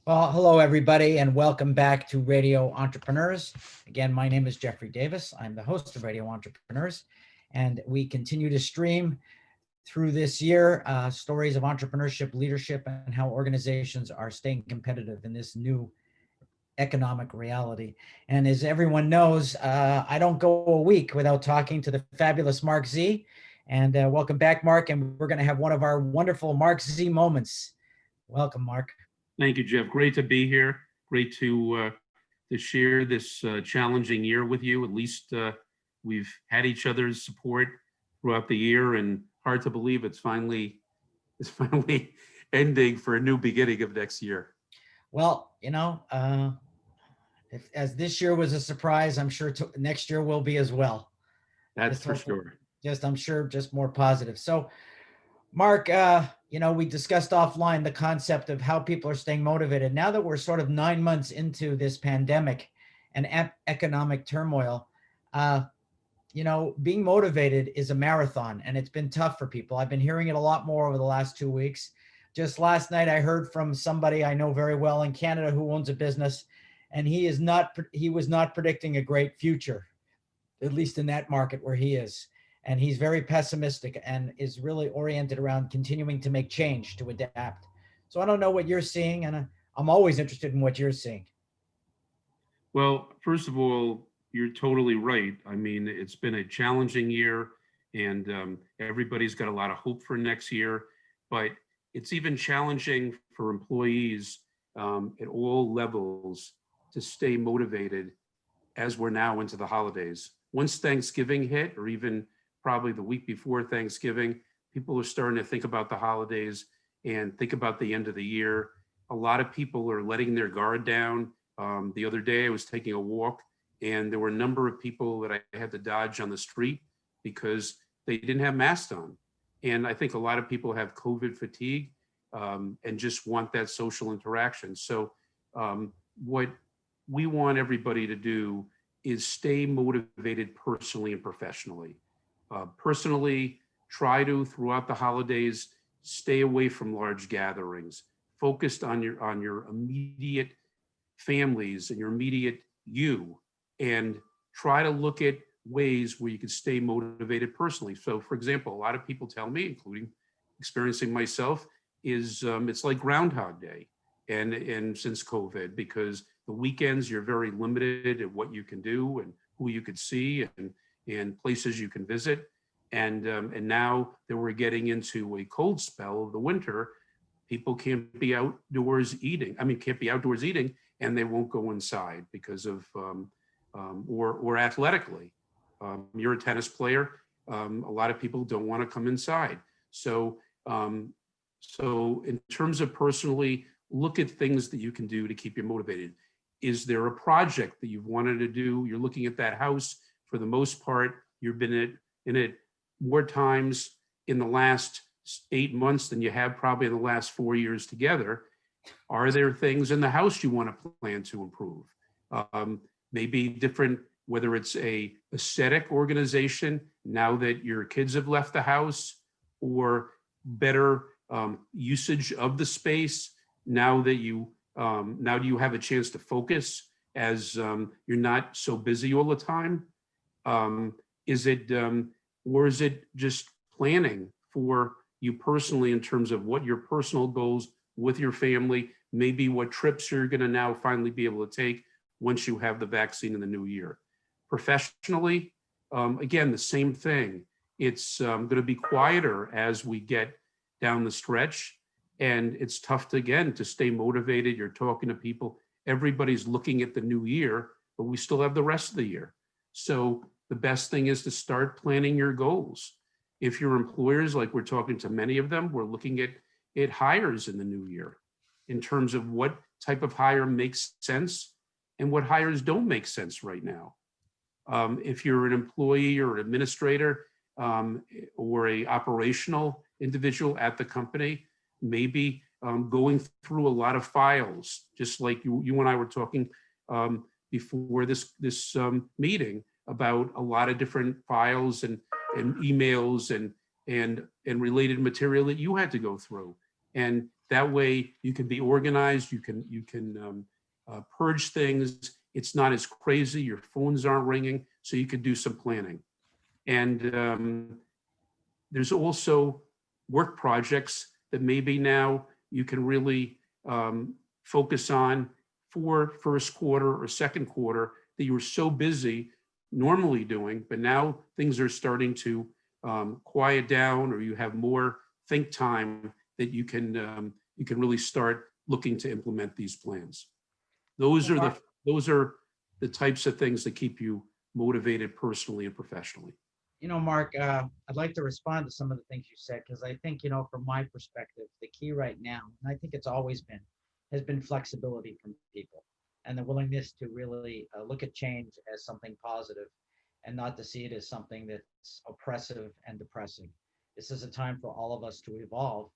Well, hello, everybody, and welcome back to Radio Entrepreneurs. Again, my name is Jeffrey Davis. I'm the host of Radio Entrepreneurs, and we continue to stream through this year stories of entrepreneurship, leadership, and how organizations are staying competitive in this new economic reality. And as everyone knows, I don't go a week without talking to the fabulous Marc Z. And welcome back, Marc. And we're going to have one of our wonderful Marc Z moments. Welcome, Marc. Thank you, Jeff. Great to be here. Great to share this challenging year with you. At least we've had each other's support throughout the year, and hard to believe it's finally ending for a new beginning of next year. Well, as this year was a surprise, I'm sure next year will be as well. That's for sure. I'm sure just more positive. So, Marc, we discussed offline the concept of how people are staying motivated. Now that we're sort of 9 months into this pandemic and economic turmoil, being motivated is a marathon, and it's been tough for people. I've been hearing it a lot more over the last 2 weeks. Just last night, I heard from somebody I know very well in Canada who owns a business, and he was not predicting a great future, at least in that market where he is. And he's very pessimistic and is really oriented around continuing to make change to adapt. So I don't know what you're seeing, and I'm always interested in what you're seeing. Well, first of all, you're totally right. I mean, it's been a challenging year, and everybody's got a lot of hope for next year, but it's even challenging for employees at all levels to stay motivated as we're now into the holidays. Once Thanksgiving hit, or even probably the week before Thanksgiving, people are starting to think about the holidays and think about the end of the year. A lot of people are letting their guard down. The other day I was taking a walk, and there were a number of people that I had to dodge on the street because they didn't have masks on. And I think a lot of people have COVID fatigue and just want that social interaction. So what we want everybody to do is stay motivated personally and professionally. Personally, try to, throughout the holidays, stay away from large gatherings, focused on your immediate families and your immediate you, and try to look at ways where you can stay motivated personally. So, for example, a lot of people tell me, including experiencing myself, is it's like Groundhog Day, and since COVID, because the weekends you're very limited at what you can do and who you could see and places you can visit. And now that we're getting into a cold spell of the winter, people can't be outdoors eating. And they won't go inside because of, or athletically. You're a tennis player. A lot of people don't want to come inside. So in terms of personally, look at things that you can do to keep you motivated. Is there a project that you've wanted to do? You're looking at that house. For the most part, you've been in it more times in the last 8 months than you have probably in the last 4 years together. Are there things in the house you want to plan to improve? Maybe different, whether it's a aesthetic organization now that your kids have left the house, or better usage of the space now that you have a chance to focus as you're not so busy all the time. Or is it just planning for you personally in terms of what your personal goals with your family, maybe what trips you're going to now finally be able to take once you have the vaccine in the new year. Professionally, again, the same thing. It's going to be quieter as we get down the stretch, and it's tough to stay motivated. You're talking to people. Everybody's looking at the new year, but we still have the rest of the year. So the best thing is to start planning your goals. If your employers, like we're talking to many of them, we're looking at hires in the new year in terms of what type of hire makes sense and what hires don't make sense right now. If you're an employee or an administrator or a operational individual at the company, maybe going through a lot of files, just like you and I were talking before this meeting about a lot of different files and emails and related material that you had to go through. And That way you can be organized, you can purge things. It's not as crazy, your phones aren't ringing, so you can do some planning. And there's also work projects that maybe now you can really focus on for first quarter or second quarter that you were so busy normally doing, but now things are starting to quiet down, or you have more think time that you can really start looking to implement these plans. Those are the types of things that keep you motivated personally and professionally. Mark, I'd like to respond to some of the things you said, because I think, from my perspective, the key right now, and I think it's always been, has been flexibility from people and the willingness to really look at change as something positive and not to see it as something that's oppressive and depressing. This is a time for all of us to evolve.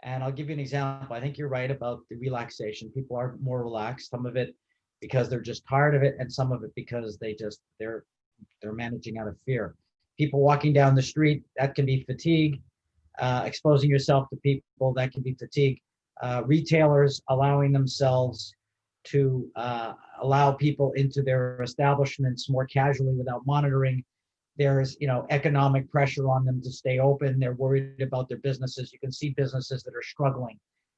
And I'll give you an example. I think you're right about the relaxation. People are more relaxed, some of it because they're just tired of it, and some of it because they're managing out of fear. People walking down the street, that can be fatigue. Exposing yourself to people, that can be fatigue. Retailers allowing themselves to allow people into their establishments more casually without monitoring. There's economic pressure on them to stay open. They're worried about their businesses. You can see businesses that are struggling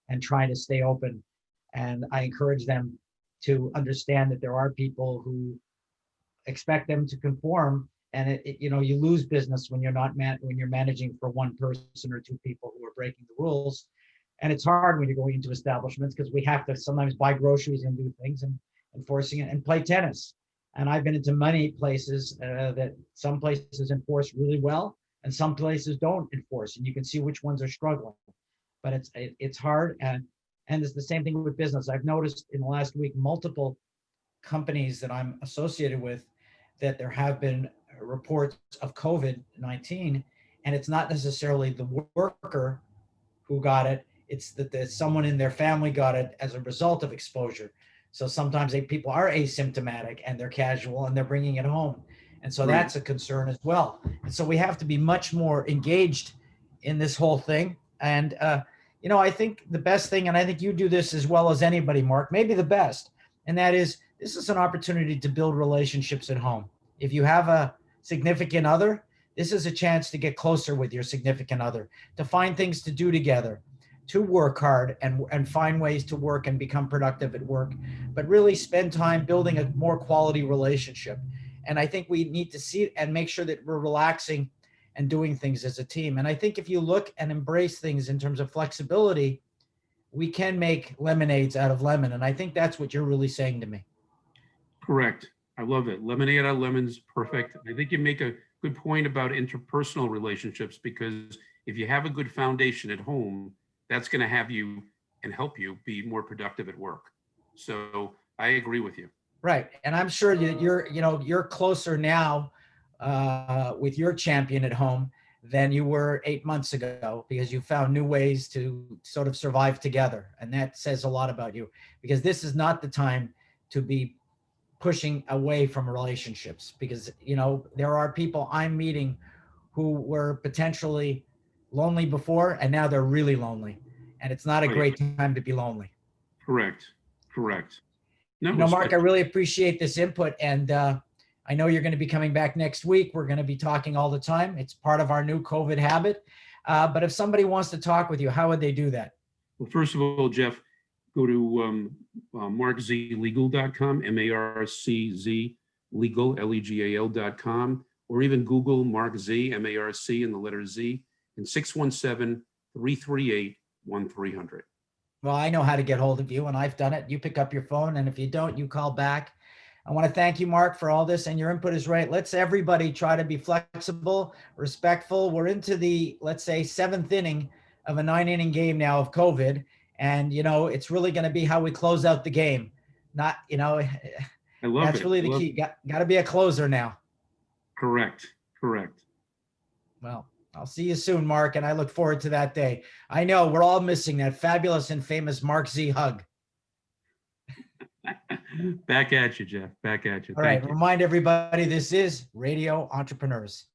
and trying to stay open. And I encourage them to understand that there are people who expect them to conform, and you lose business when you're managing for one person or two people who are breaking the rules. And it's hard when you're going into establishments, because we have to sometimes buy groceries and do things and enforcing it, and play tennis. And I've been into many places that some places enforce really well and some places don't enforce, and you can see which ones are struggling. But it's hard, and it's the same thing with business. I've noticed in the last week multiple companies that I'm associated with that there have been reports of COVID-19, and it's not necessarily the worker who got it. It's that someone in their family got it as a result of exposure. So sometimes people are asymptomatic and they're casual and they're bringing it home. And so that's a concern as well. And so we have to be much more engaged in this whole thing. And, I think the best thing, and I think you do this as well as anybody, Mark, maybe the best, and that is, this is an opportunity to build relationships at home. If you have a significant other, this is a chance to get closer with your significant other, to find things to do together, to work hard and find ways to work and become productive at work, but really spend time building a more quality relationship. And I think we need to see it and make sure that we're relaxing and doing things as a team. And I think if you look and embrace things in terms of flexibility, we can make lemonades out of lemon. And I think that's what you're really saying to me. Correct. I love it. Lemonade out of lemons, perfect. I think you make a good point about interpersonal relationships, because if you have a good foundation at home, that's going to have you and help you be more productive at work. So I agree with you. Right. And I'm sure that you're closer now with your champion at home than you were 8 months ago, because you found new ways to sort of survive together. And that says a lot about you, because this is not the time to be pushing away from relationships, because, there are people I'm meeting who were potentially lonely before, and now they're really lonely. And it's not a great time to be lonely. Correct. No, Mark, I really appreciate this input. And I know you're going to be coming back next week. We're going to be talking all the time. It's part of our new COVID habit. But if somebody wants to talk with you, how would they do that? Well, first of all, Jeff, go to marczlegal.com, MARCZ legal, LEGAL.com, or even Google Marc Z, MARC and the letter Z, and 617-338-1300. Well, I know how to get hold of you, and I've done it. You pick up your phone, and if you don't, you call back. I want to thank you, Mark, for all this, and your input is right. Let's everybody try to be flexible, respectful. We're into the, let's say, 7th inning of a 9-inning game now of COVID. And, it's really going to be how we close out the game. Not, I love that's really the key. Got to be a closer now. Correct. Well, I'll see you soon, Mark, and I look forward to that day. I know we're all missing that fabulous and famous Marc Z hug. Back at you, Jeff. Back at you. All right. Remind everybody, this is Radio Entrepreneurs.